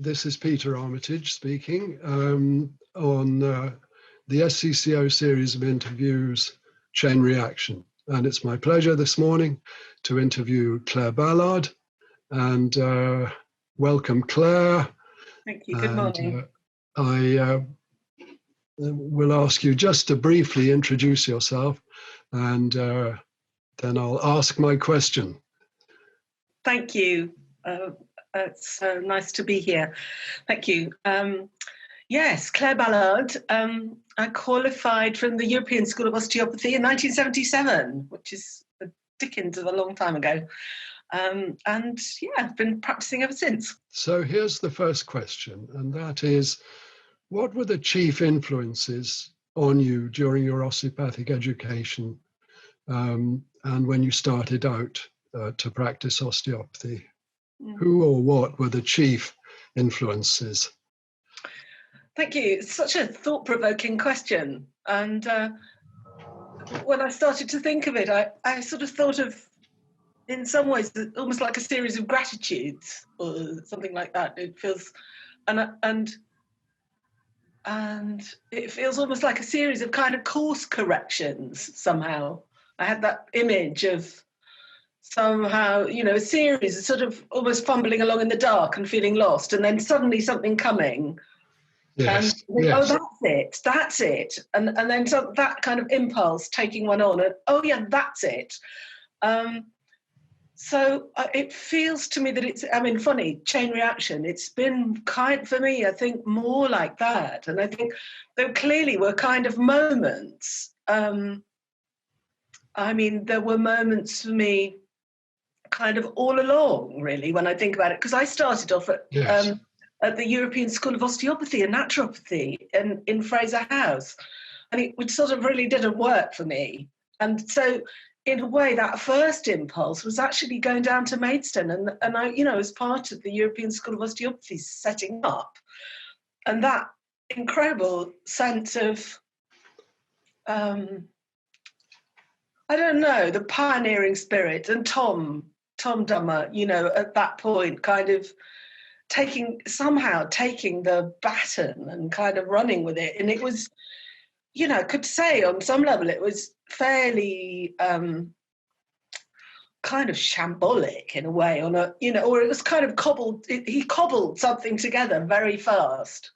This is Peter Armitage speaking on the SCCO series of interviews, Chain Reaction. And it's my pleasure this morning to interview Clare Ballard. And welcome, Clare. Thank you. Good morning. I will ask you just to briefly introduce yourself, and then I'll ask my question. Thank you. It's nice to be here. Thank you. Yes, Clare Ballard. I qualified from the European School of Osteopathy in 1977, which is the dickens of a long time ago. And yeah, I've been practicing ever since. So here's the first question, and that is, what were the chief influences on you during your osteopathic education and when you started out to practice osteopathy? Who or what were the chief influences? Thank you. It's such a thought-provoking question. And when I started to think of it, I sort of thought of, in some ways, almost like a series of gratitudes or something like that. It feels, and it feels almost like a series of kind of course corrections somehow. I had that image of somehow, you know, a series of sort of almost fumbling along in the dark and feeling lost, and then suddenly something coming. Yes, and yes. Oh, that's it. And then so that kind of impulse taking one on, and oh yeah, that's it. So it feels to me that it's, I mean, funny, chain reaction, it's been kind, for me, I think, more like that. And I think there clearly were kind of moments. I mean, there were moments for me kind of all along, really, when I think about it, because I started off at the European School of Osteopathy and Naturopathy in Fraser House, and it sort of really didn't work for me. And so, in a way, that first impulse was actually going down to Maidstone, and I, you know, as part of the European School of Osteopathy setting up, and that incredible sense of, I don't know, the pioneering spirit, and Tom Dummer, you know, at that point, kind of taking the baton and kind of running with it. And it was, you know, I could say on some level it was fairly kind of shambolic in a way, on a, you know, or it was kind of cobbled, he cobbled something together very fast.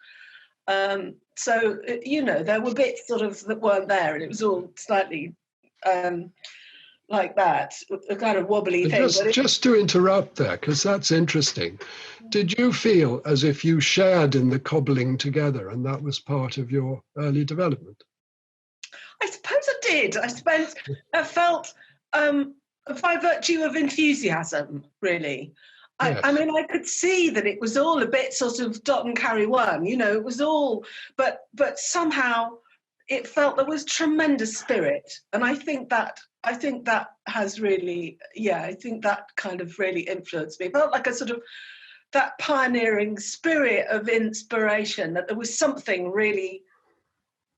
So, you know, there were bits sort of that weren't there, and it was all slightly like that, a kind of wobbly thing. Just to interrupt there, because that's interesting. Did you feel as if you shared in the cobbling together, and that was part of your early development? I suppose I did. I felt by virtue of enthusiasm, really. Yes. I mean, I could see that it was all a bit sort of dot and carry one, you know, it was all, but somehow it felt there was tremendous spirit. And I think that has really, yeah, I think that kind of really influenced me. It felt like a sort of that pioneering spirit of inspiration, that there was something really,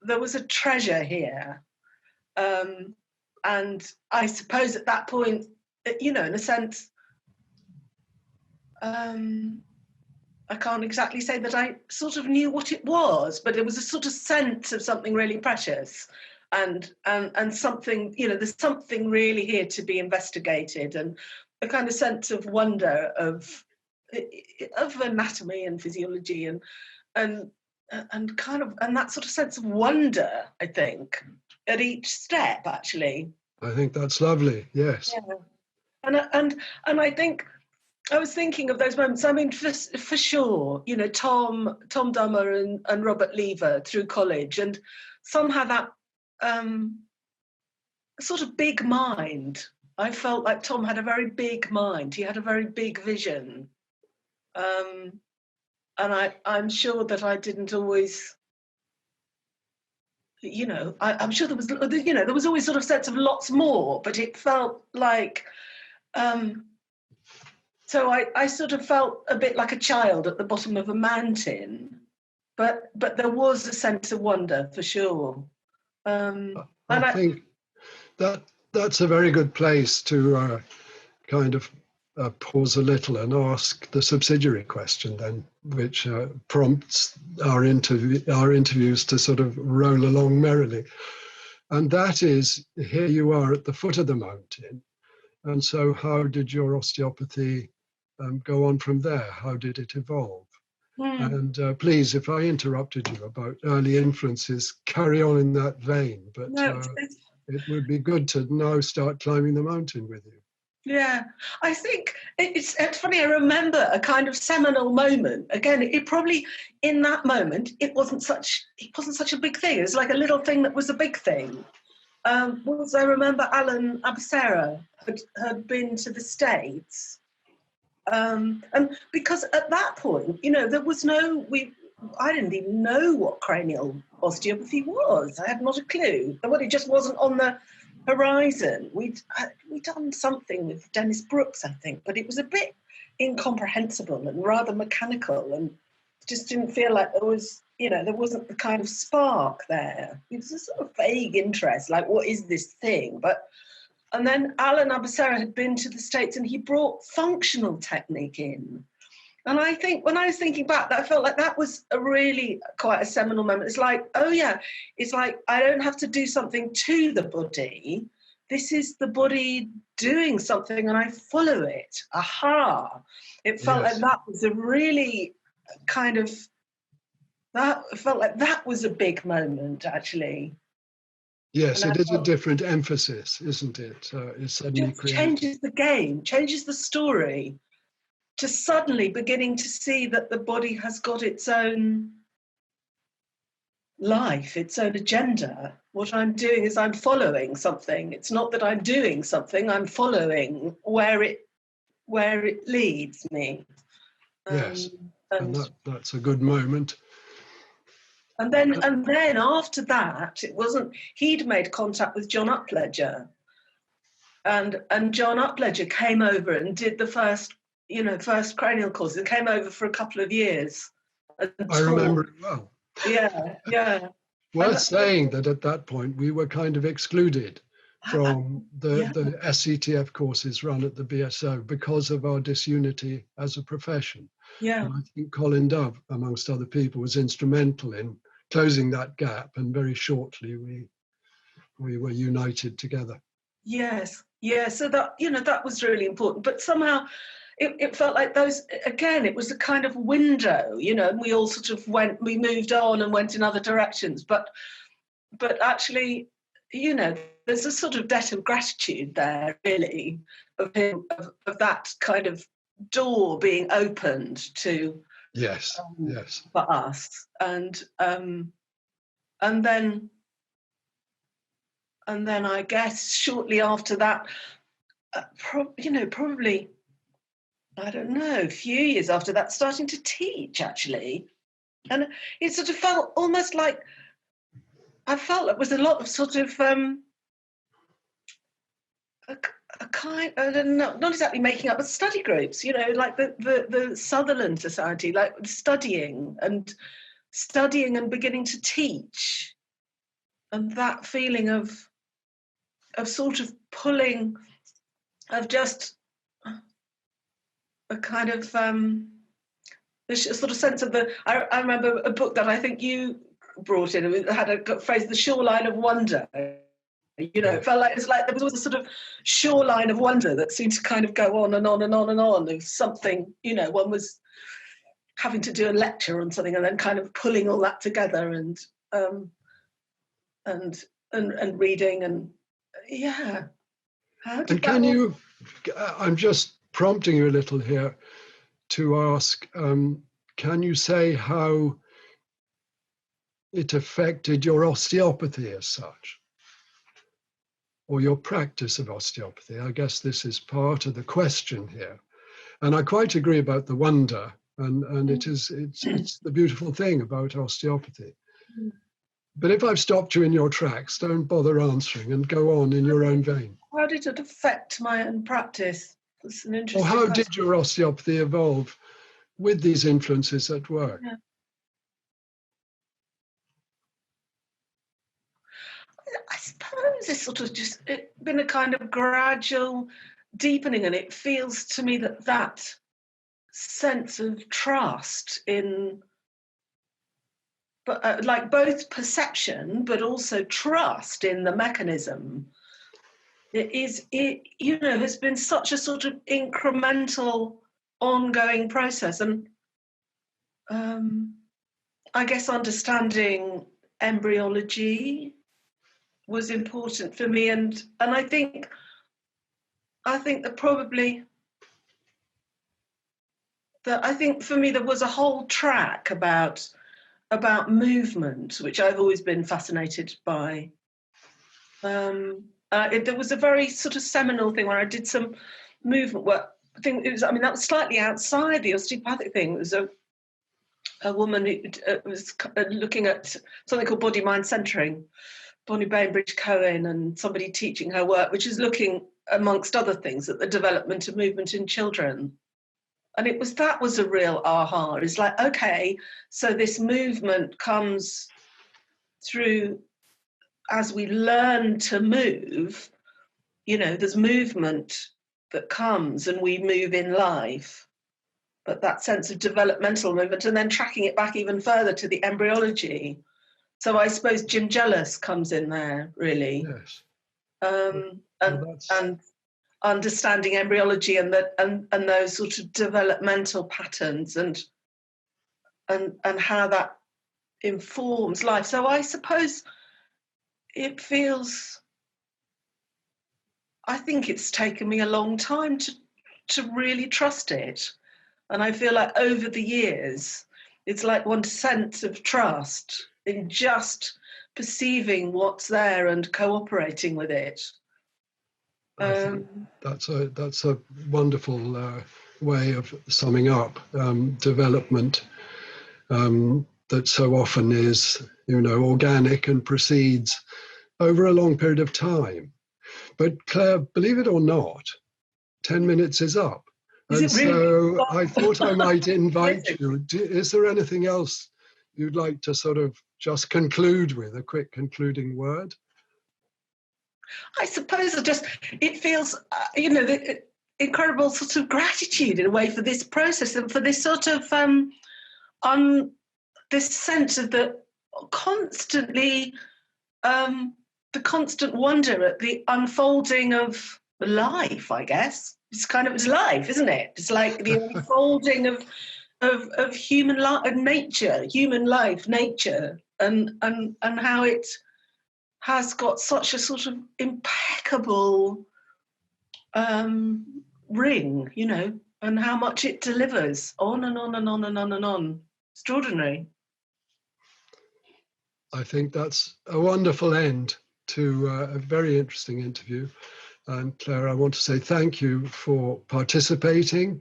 there was a treasure here. And I suppose at that point, you know, in a sense, I can't exactly say that I sort of knew what it was, but it was a sort of sense of something really precious, and something, you know, there's something really here to be investigated, and a kind of sense of wonder of anatomy and physiology, and kind of, and that sort of sense of wonder, I think, at each step, actually. I think that's lovely, yes. Yeah. And I think I was thinking of those moments. I mean, for sure, you know, Tom Dummer and Robert Lever through college, and somehow that sort of big mind. I felt like Tom had a very big mind. He had a very big vision, and I'm sure that I didn't always. You know, I'm sure there was, you know, there was always sort of sense of lots more, but it felt like. So I sort of felt a bit like a child at the bottom of a mountain, but there was a sense of wonder for sure. I think that's a very good place to kind of pause a little and ask the subsidiary question then, which prompts our interviews to sort of roll along merrily. And that is, here you are at the foot of the mountain. And so how did your osteopathy go on from there? How did it evolve? And please, if I interrupted you about early influences, carry on in that vein. But No, it would be good to now start climbing the mountain with you. Yeah, I think it's funny. I remember a kind of seminal moment. Again, it probably in that moment it wasn't such a big thing. It was like a little thing that was a big thing. Was I remember Alan Abacera had been to the States, and because at that point, there was I didn't even know what cranial osteopathy was. I had not a clue. It just wasn't on the horizon. We'd done something with Dennis Brooks, I think, but it was a bit incomprehensible and rather mechanical, and just didn't feel like there was, there wasn't the kind of spark there. It was a sort of vague interest, like, what is this thing? And then Alan Abacera had been to the States and he brought functional technique in. And I think when I was thinking back, I felt like that was quite a seminal moment. It's like, oh yeah, it's like I don't have to do something to the body. This is the body doing something and I follow it. Aha. It felt like that was a really kind of, that felt like that was a big moment, actually. Yes, it is a different emphasis, isn't it? It suddenly changes the game, changes the story, to suddenly beginning to see that the body has got its own life, its own agenda. What I'm doing is I'm following something. It's not that I'm doing something, I'm following where it leads me. Yes, and that's a good moment. And then after that, it wasn't, he'd made contact with John Upledger. And John Upledger came over and did the first cranial course. It came over for a couple of years. I remember it well. Yeah. Worth saying that at that point we were kind of excluded from the SCTF courses run at the BSO because of our disunity as a profession. Yeah. And I think Colin Dove, amongst other people, was instrumental in closing that gap, and very shortly we were united together. Yes. So that was really important. But somehow it felt like it was a kind of window, and we all sort of we moved on and went in other directions. But actually, there's a sort of debt of gratitude there, really, of that kind of door being opened to yes for us, and then I guess shortly after that, probably, I don't know, a few years after that, starting to teach, actually. And it sort of felt almost like, I felt it was a lot of sort of a kind, not exactly making up, but study groups, like the Sutherland Society, like studying and beginning to teach. And that feeling of sort of pulling, of just a kind of this sort of sense of I remember a book that I think you brought in. It had a phrase, the shoreline of wonder. It felt like there was always a sort of shoreline of wonder that seemed to kind of go on and on and on and on of something. One was having to do a lecture on something and then kind of pulling all that together and reading and How did and I'm just prompting you a little here to ask, can you say how it affected your osteopathy as such, or your practice of osteopathy? I guess this is part of the question here. And I quite agree about the wonder, and it's the beautiful thing about osteopathy. But if I've stopped you in your tracks, don't bother answering and go on in your own vein. How did it affect my own practice? That's an interesting Or how question. did your osteopathy evolve with these influences at work? Yeah. I suppose it's sort of just been a kind of gradual deepening, and it feels to me that that sense of trust in, but like both perception but also trust in the mechanism, has been such a sort of incremental ongoing process. And I guess understanding embryology was important for me, and I think that probably I think for me there was a whole track about movement, which I've always been fascinated by. There was a very sort of seminal thing where I did some movement work. That was slightly outside the osteopathic thing. It was a woman who was looking at something called body-mind centering, Bonnie Bainbridge-Cohen, and somebody teaching her work, which is looking, amongst other things, at the development of movement in children. And that was a real aha. It's like, okay, so this movement comes through as we learn to move. There's movement that comes and we move in life, but that sense of developmental movement, and then tracking it back even further to the embryology. So I suppose Jim Jealous comes in there, really. Yes. And understanding embryology and those sort of developmental patterns and how that informs life. So I suppose it feels, I think it's taken me a long time to really trust it. And I feel like over the years, it's like one sense of trust in just perceiving what's there and cooperating with it. That's a wonderful way of summing up development that so often is, organic and proceeds over a long period of time. But Claire, believe it or not, 10 minutes is up. And so I thought I might invite you. Is there anything else you'd like to sort of just conclude with, a quick concluding word? I suppose it feels, the incredible sort of gratitude in a way for this process and for this sort of, this sense of the constant wonder at the unfolding of life, I guess. It's life, isn't it? It's like the unfolding of human life, of nature, human life, nature, and how it has got such a sort of impeccable ring, and how much it delivers on and on and on and on and on. Extraordinary. I think that's a wonderful end to a very interesting interview. And Claire, I want to say thank you for participating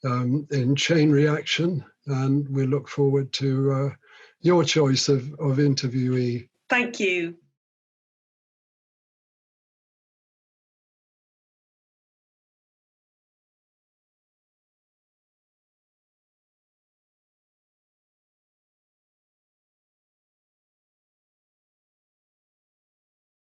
in Chain Reaction, and we look forward to your choice of interviewee. Thank you.